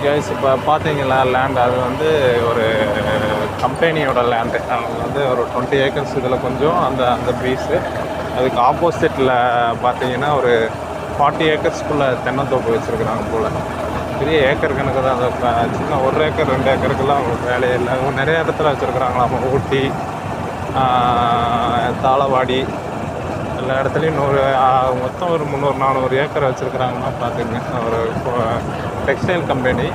Guys இப்போ பார்த்தீங்களா land அது வந்து ஒரு கம்பெனியோட லேண்டு. அவங்க வந்து ஒரு 20 ஏக்கர்ஸ் இதில் கொஞ்சம் அந்த அந்த பீஸு. அதுக்கு ஆப்போசிட்டில் பார்த்தீங்கன்னா ஒரு 40 ஏக்கர்ஸ்க்குள்ளே தென்னந்தோப்பு வச்சுருக்குறாங்க போல். பெரிய ஏக்கர் கணக்கு தான். அந்த சின்ன 1 ஏக்கர் 2 ஏக்கருக்கெல்லாம் அவங்களுக்கு வேலையே இல்லை. அவங்க நிறைய இடத்துல வச்சுருக்குறாங்களாம். ஊட்டி, தாளவாடி, எல்லா இடத்துலையும் மொத்தம் ஒரு 300-400 ஏக்கர் வச்சுருக்குறாங்கன்னா பார்த்துங்க. ஒரு டெக்ஸ்டைல் கம்பெனி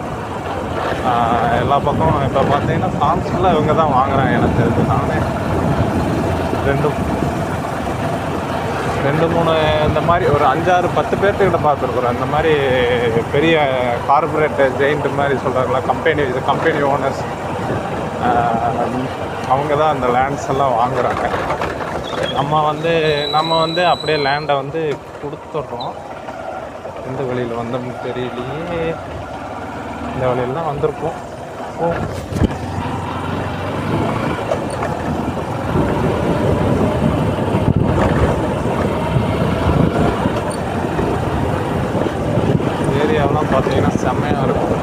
எல்லா பக்கம். இப்போ பார்த்தீங்கன்னா ஃபார்ம்ஸ்லாம் இவங்க தான் வாங்குகிறாங்க எனக்கு தெரிஞ்சு. நானே 2-3 இந்த மாதிரி ஒரு 5-6-10 பேர்த்துக்கிட்ட பார்த்துருக்குறோம். இந்த மாதிரி பெரிய கார்பரேட் ஜெயிண்ட் மாதிரி சொல்கிறாங்களா, கம்பெனி ஓனர்ஸ், அவங்க தான் அந்த லேண்ட்ஸ் எல்லாம் வாங்குகிறாங்க. நம்ம வந்து அப்படியே லேண்டை வந்து கொடுத்துட்றோம். எந்த வழியில் வந்தோம்னு தெரியலையே. இந்த வழியில் தான் வந்திருக்கோம். ஏரியாவெலாம் பார்த்தீங்கன்னா செம்மையாக இருக்கும்.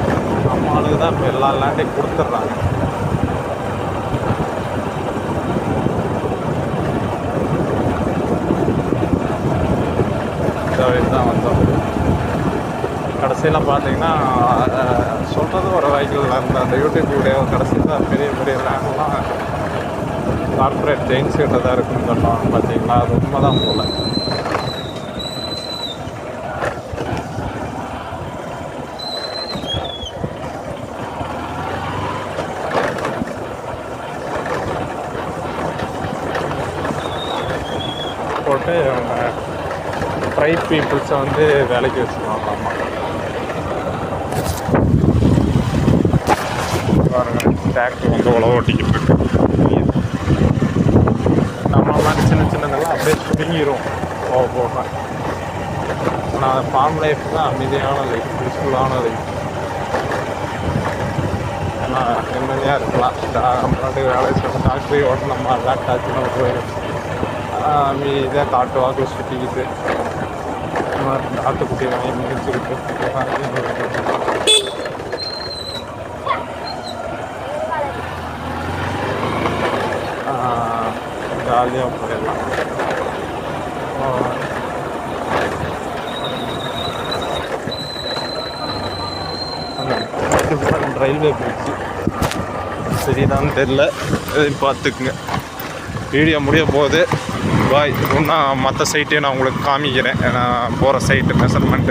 நம்ம ஆளுக்கு தான் இப்போ எல்லா லேண்டையும் கொடுத்துட்றாங்க. தான் வந்தோம். கடைசியில் பார்த்தீங்கன்னா சொல்கிறது ஒரு வைக்கிள் அந்த யூடியூப் வீடியோ கடைசியில் பெரிய பெரிய லேண்ட்லாம் கார்பரேட் ஜெயின்ஸ் கிட்ட தான் இருக்குன்னு சொன்னாங்க. பார்த்தீங்களா, அது உண்மை தான் போல். போட்டு அவங்க ட்ரைப் பீப்புள்ஸை வந்து வேலைக்கு வச்சுருவாங்களாமா. பாருங்க, டிராக்டர் வந்து உழவு ஓட்டிக்கிட்டு இருக்கு. நம்ம மாதிரி சின்னதெல்லாம் அப்படியே சுருங்கிடும் போக. ஆனால் ஃபார்ம் லைஃப் தான் அமைதியான லைஃப், பீஸ்ஃபுல்லான லைஃப். ஆனால் நிம்மதியாக இருக்கலாம். நம்மளாட்டுக்கு வேலை செய்யணும். ஃபேக்ட்ரி ஓட்ட நம்ம அலாட் ஆச்சுன்னு போயிடும். இதே காட்டு வாக்கில் சுற்றிக்கிட்டு ஆட்டுக்குட்டி வாங்கி மிதிச்சுக்கிட்டு ஜாலியாக போயிடலாம். ரயில்வே பிரிட்ஜு சரிதான்னு தெரில, பார்த்துக்குங்க. வீடியோ முடிய போகுது. பாய். இன்னும் மற்ற சைட்டையும் நான் உங்களுக்கு காமிக்கிறேன். நான் போகிற சைட்டு மெஷர்மெண்ட்டு